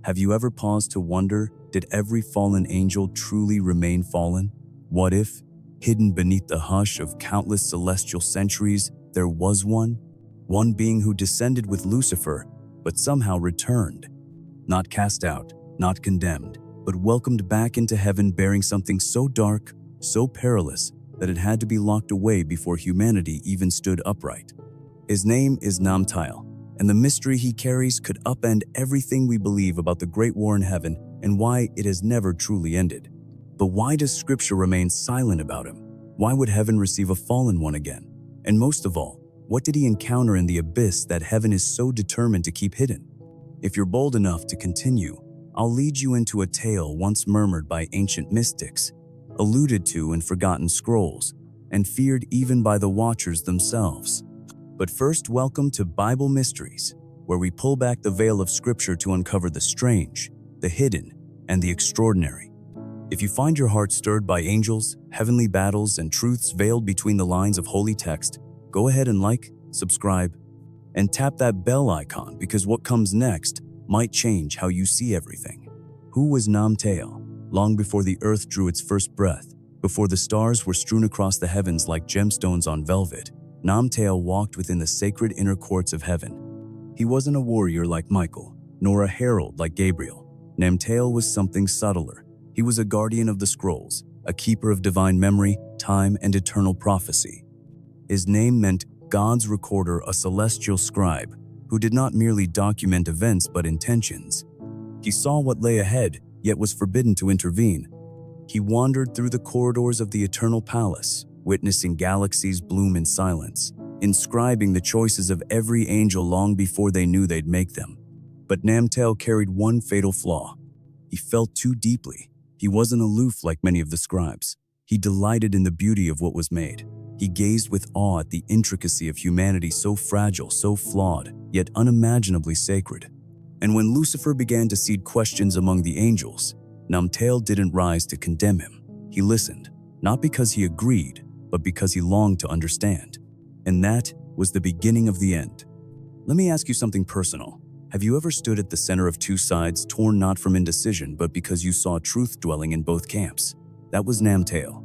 Have you ever paused to wonder, did every fallen angel truly remain fallen? What if, hidden beneath the hush of countless celestial centuries, there was one being who descended with Lucifer, but somehow returned, not cast out, not condemned, but welcomed back into heaven bearing something so dark, so perilous, that it had to be locked away before humanity even stood upright. His name is Namtael, and the mystery he carries could upend everything we believe about the Great War in heaven and why it has never truly ended. But why does Scripture remain silent about him? Why would heaven receive a fallen one again? And most of all, what did he encounter in the abyss that heaven is so determined to keep hidden? If you're bold enough to continue, I'll lead you into a tale once murmured by ancient mystics, alluded to in forgotten scrolls, and feared even by the watchers themselves. But first, welcome to Bible Mysteries, where we pull back the veil of Scripture to uncover the strange, the hidden, and the extraordinary. If you find your heart stirred by angels, heavenly battles, and truths veiled between the lines of holy text, go ahead and like, subscribe, and tap that bell icon, because what comes next might change how you see everything. Who was Namtael? Long before the earth drew its first breath, before the stars were strewn across the heavens like gemstones on velvet, Namtael walked within the sacred inner courts of heaven. He wasn't a warrior like Michael, nor a herald like Gabriel. Namtael was something subtler. He was a guardian of the scrolls, a keeper of divine memory, time, and eternal prophecy. His name meant God's recorder, a celestial scribe, who did not merely document events but intentions. He saw what lay ahead, yet was forbidden to intervene. He wandered through the corridors of the eternal palace, witnessing galaxies bloom in silence, inscribing the choices of every angel long before they knew they'd make them. But Namtael carried one fatal flaw. He felt too deeply. He wasn't aloof like many of the scribes. He delighted in the beauty of what was made. He gazed with awe at the intricacy of humanity, so fragile, so flawed, yet unimaginably sacred. And when Lucifer began to seed questions among the angels, Namtael didn't rise to condemn him. He listened, not because he agreed, but because he longed to understand. And that was the beginning of the end. Let me ask you something personal. Have you ever stood at the center of two sides, torn not from indecision, but because you saw truth dwelling in both camps? That was Namtael.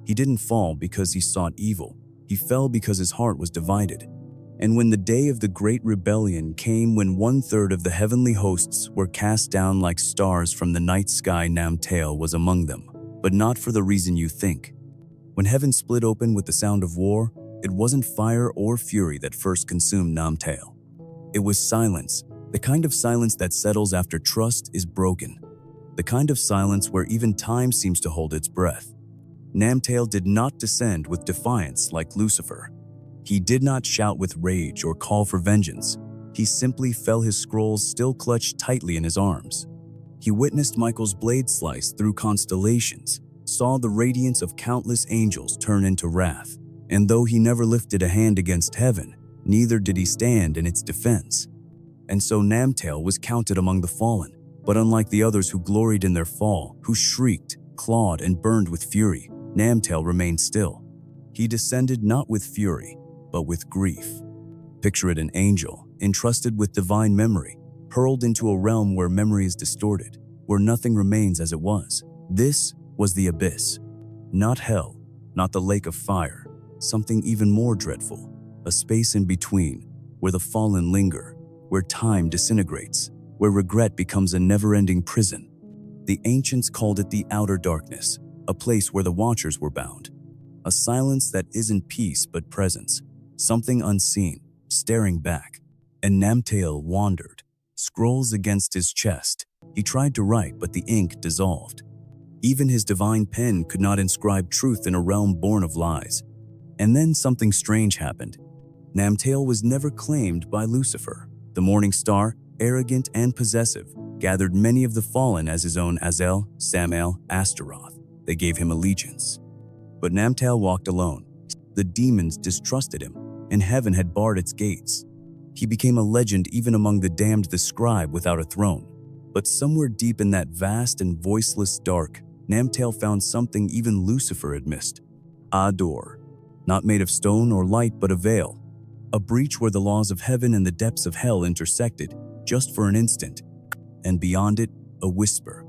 He didn't fall because he sought evil. He fell because his heart was divided. And when the day of the great rebellion came, when 1/3 of the heavenly hosts were cast down like stars from the night sky, Namtael was among them, but not for the reason you think. When heaven split open with the sound of war, it wasn't fire or fury that first consumed Namtael. It was silence, the kind of silence that settles after trust is broken, the kind of silence where even time seems to hold its breath. Namtael did not descend with defiance like Lucifer. He did not shout with rage or call for vengeance. He simply fell, his scrolls still clutched tightly in his arms. He witnessed Michael's blade slice through constellations, saw the radiance of countless angels turn into wrath, and though he never lifted a hand against heaven, neither did he stand in its defense. And so Namtael was counted among the fallen, but unlike the others who gloried in their fall, who shrieked, clawed, and burned with fury, Namtael remained still. He descended not with fury, but with grief. Picture it: an angel, entrusted with divine memory, hurled into a realm where memory is distorted, where nothing remains as it was. This was the abyss. Not hell, not the lake of fire, something even more dreadful, a space in between, where the fallen linger, where time disintegrates, where regret becomes a never-ending prison. The ancients called it the outer darkness, a place where the watchers were bound. A silence that isn't peace but presence, something unseen, staring back. And Namtael wandered, scrolls against his chest. He tried to write, but the ink dissolved. Even his divine pen could not inscribe truth in a realm born of lies. And then something strange happened. Namtael was never claimed by Lucifer. The morning star, arrogant and possessive, gathered many of the fallen as his own: Azel, Samael, Astaroth. They gave him allegiance. But Namtael walked alone. The demons distrusted him, and heaven had barred its gates. He became a legend even among the damned, the scribe without a throne. But somewhere deep in that vast and voiceless dark, Namtael found something even Lucifer had missed: a door, not made of stone or light but a veil, a breach where the laws of heaven and the depths of hell intersected, just for an instant. and beyond it, a whisper.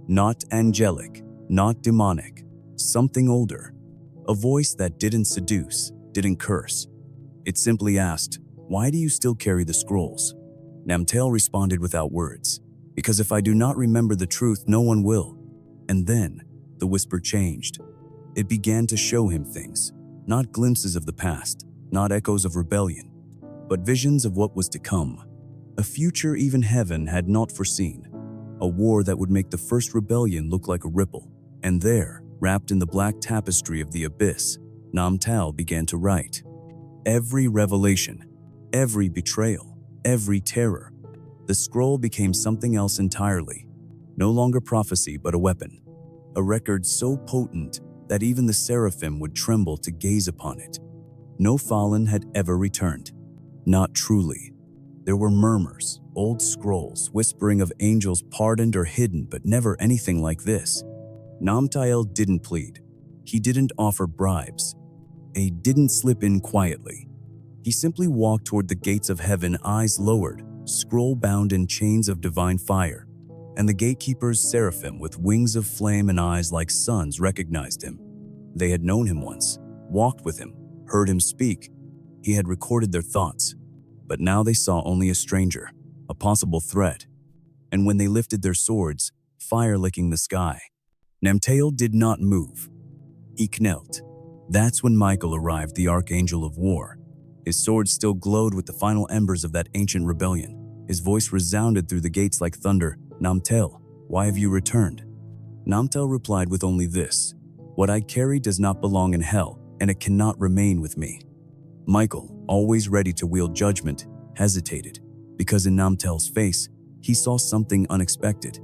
Not angelic, not demonic, something older. A voice that didn't seduce, didn't curse. It simply asked, "Why do you still carry the scrolls?" Namtael responded without words, "Because if I do not remember the truth, no one will." And then, the whisper changed. It began to show him things, not glimpses of the past, not echoes of rebellion, but visions of what was to come. A future even heaven had not foreseen. A war that would make the first rebellion look like a ripple. And there, wrapped in the black tapestry of the abyss, Namtael began to write. Every revelation, every betrayal, every terror. The scroll became something else entirely. No longer prophecy, but a weapon. A record so potent that even the seraphim would tremble to gaze upon it. No fallen had ever returned. Not truly. There were murmurs, old scrolls, whispering of angels pardoned or hidden, but never anything like this. Namtael didn't plead. He didn't offer bribes. He didn't slip in quietly. He simply walked toward the gates of heaven, eyes lowered, scroll bound in chains of divine fire. And the gatekeepers, seraphim with wings of flame and eyes like suns, recognized him. They had known him once, walked with him, heard him speak. He had recorded their thoughts. But now they saw only a stranger, a possible threat. And when they lifted their swords, fire licking the sky, Namtael did not move. He knelt. That's when Michael arrived, the archangel of war. His sword still glowed with the final embers of that ancient rebellion. His voice resounded through the gates like thunder. "Namtael, why have you returned?" Namtael replied with only this: "What I carry does not belong in hell, and it cannot remain with me." Michael, always ready to wield judgment, hesitated, because in Namtael's face, he saw something unexpected.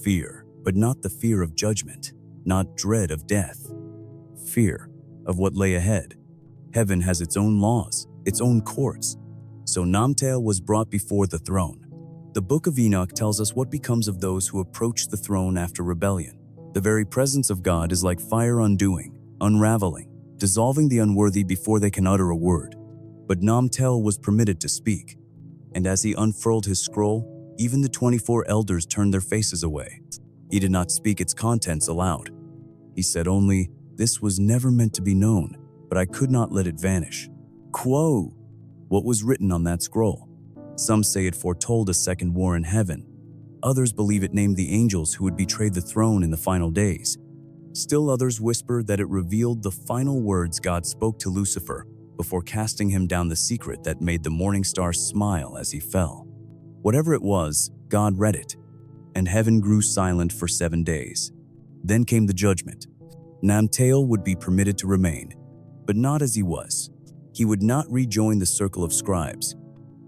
Fear, but not the fear of judgment, not dread of death. Fear of what lay ahead. Heaven has its own laws, its own courts. So Namtael was brought before the throne. The Book of Enoch tells us what becomes of those who approach the throne after rebellion. The very presence of God is like fire undoing, unraveling, dissolving the unworthy before they can utter a word. But Namtael was permitted to speak. And as he unfurled his scroll, even the 24 elders turned their faces away. He did not speak its contents aloud. He said only, "This was never meant to be known, but I could not let it vanish." Quo! What was written on that scroll? Some say it foretold a second war in heaven. Others believe it named the angels who would betray the throne in the final days. Still others whisper that it revealed the final words God spoke to Lucifer before casting him down, the secret that made the morning star smile as he fell. Whatever it was, God read it, and heaven grew silent for 7 days. Then came the judgment. Namtael would be permitted to remain, but not as he was. He would not rejoin the circle of scribes.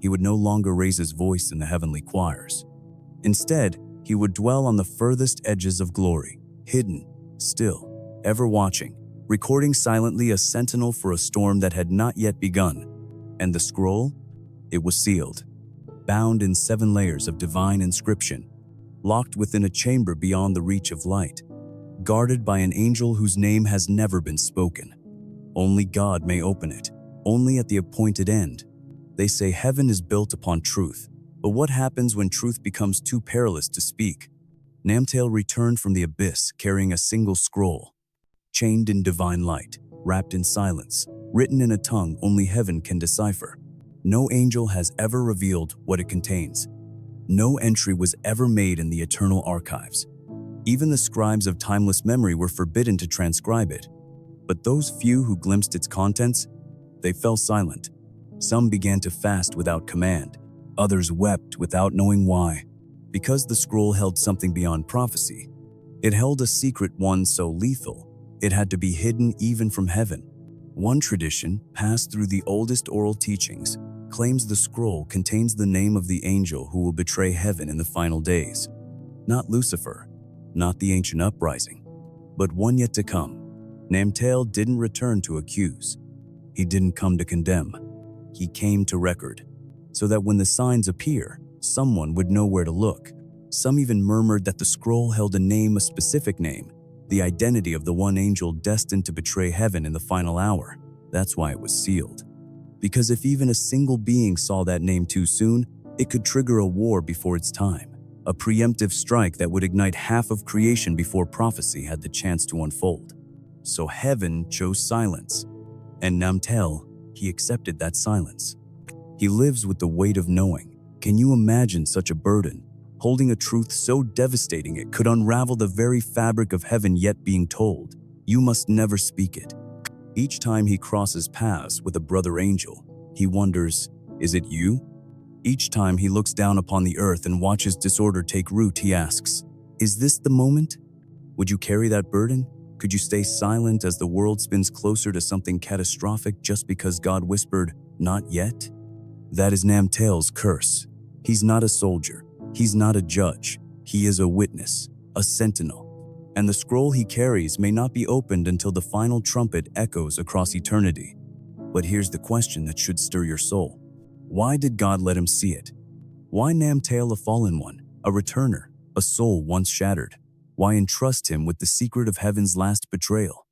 He would no longer raise his voice in the heavenly choirs. Instead, he would dwell on the furthest edges of glory, hidden, still, ever watching, recording silently, a sentinel for a storm that had not yet begun. And the scroll? It was sealed, bound in 7 layers of divine inscription, locked within a chamber beyond the reach of light, guarded by an angel whose name has never been spoken. Only God may open it, only at the appointed end. They say heaven is built upon truth, but what happens when truth becomes too perilous to speak? Namtael returned from the abyss carrying a single scroll, chained in divine light, wrapped in silence, written in a tongue only heaven can decipher. No angel has ever revealed what it contains. No entry was ever made in the eternal archives. Even the scribes of timeless memory were forbidden to transcribe it. But those few who glimpsed its contents, they fell silent. Some began to fast without command. Others wept without knowing why. Because the scroll held something beyond prophecy. It held a secret, one so lethal, it had to be hidden even from heaven. One tradition, passed through the oldest oral teachings, claims the scroll contains the name of the angel who will betray heaven in the final days. Not Lucifer, not the ancient uprising, but one yet to come. Namtael didn't return to accuse. He didn't come to condemn. He came to record, so that when the signs appear, someone would know where to look. Some even murmured that the scroll held a name, a specific name, the identity of the one angel destined to betray heaven in the final hour. That's why it was sealed. Because if even a single being saw that name too soon, it could trigger a war before its time. a preemptive strike that would ignite half of creation before prophecy had the chance to unfold. So heaven chose silence, and Namtael, he accepted that silence. He lives with the weight of knowing. Can you imagine such a burden, holding a truth so devastating it could unravel the very fabric of heaven, yet being told, you must never speak it? Each time he crosses paths with a brother angel, he wonders, is it you? Each time he looks down upon the earth and watches disorder take root, he asks, is this the moment? Would you carry that burden? Could you stay silent as the world spins closer to something catastrophic just because God whispered, not yet? That is Namtael's curse. He's not a soldier. He's not a judge. He is a witness, a sentinel. And the scroll he carries may not be opened until the final trumpet echoes across eternity. But here's the question that should stir your soul. Why did God let him see it? Why Namtael, a fallen one, a returner, a soul once shattered? Why entrust him with the secret of heaven's last betrayal?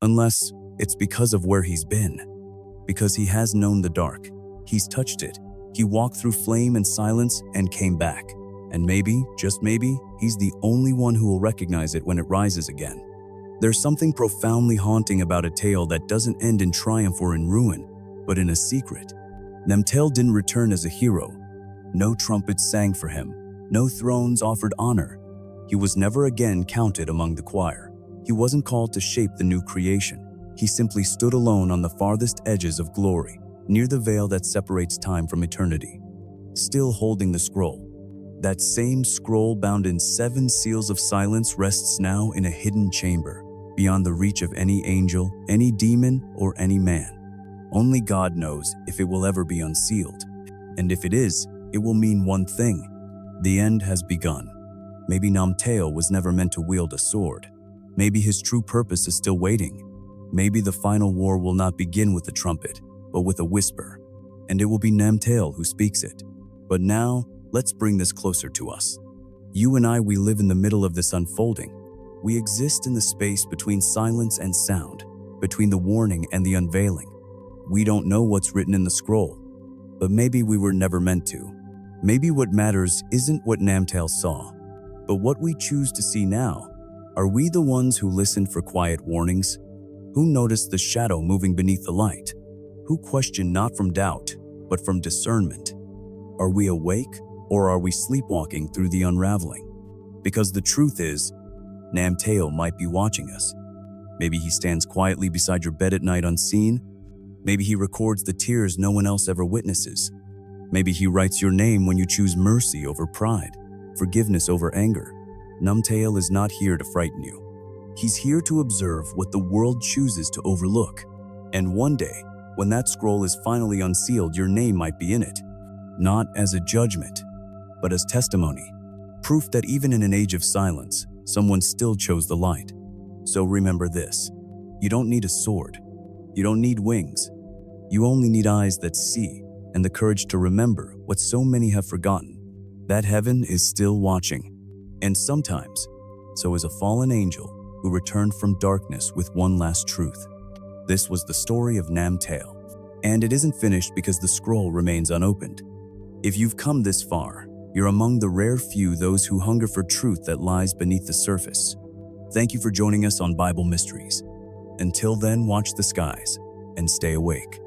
Unless it's because of where he's been. Because he has known the dark. He's touched it. He walked through flame and silence and came back. And maybe, just maybe, he's the only one who will recognize it when it rises again. There's something profoundly haunting about a tale that doesn't end in triumph or in ruin, but in a secret. Namtael didn't return as a hero. No trumpets sang for him. No thrones offered honor. He was never again counted among the choir. He wasn't called to shape the new creation. He simply stood alone on the farthest edges of glory, near the veil that separates time from eternity, still holding the scroll. That same scroll bound in 7 seals of silence rests now in a hidden chamber, beyond the reach of any angel, any demon, or any man. Only God knows if it will ever be unsealed. And if it is, it will mean one thing. The end has begun. Maybe Namtael was never meant to wield a sword. Maybe his true purpose is still waiting. Maybe the final war will not begin with a trumpet, but with a whisper. And it will be Namtael who speaks it. But now, let's bring this closer to us. You and I, we live in the middle of this unfolding. We exist in the space between silence and sound, between the warning and the unveiling. We don't know what's written in the scroll, but maybe we were never meant to. Maybe what matters isn't what Namtael saw, but what we choose to see now. Are we the ones who listened for quiet warnings? Who noticed the shadow moving beneath the light? Who questioned not from doubt, but from discernment? Are we awake, or are we sleepwalking through the unraveling? Because the truth is, Namtael might be watching us. Maybe he stands quietly beside your bed at night unseen. Maybe he records the tears no one else ever witnesses. Maybe he writes your name when you choose mercy over pride, forgiveness over anger. Namtael is not here to frighten you. He's here to observe what the world chooses to overlook. And one day, when that scroll is finally unsealed, your name might be in it. Not as a judgment, but as testimony. Proof that even in an age of silence, someone still chose the light. So remember this. You don't need a sword. You don't need wings. You only need eyes that see and the courage to remember what so many have forgotten. That heaven is still watching. And sometimes, so is a fallen angel who returned from darkness with one last truth. This was the story of Namtael. And it isn't finished because the scroll remains unopened. If you've come this far, you're among the rare few those who hunger for truth that lies beneath the surface. Thank you for joining us on Bible Mysteries. Until then, watch the skies and stay awake.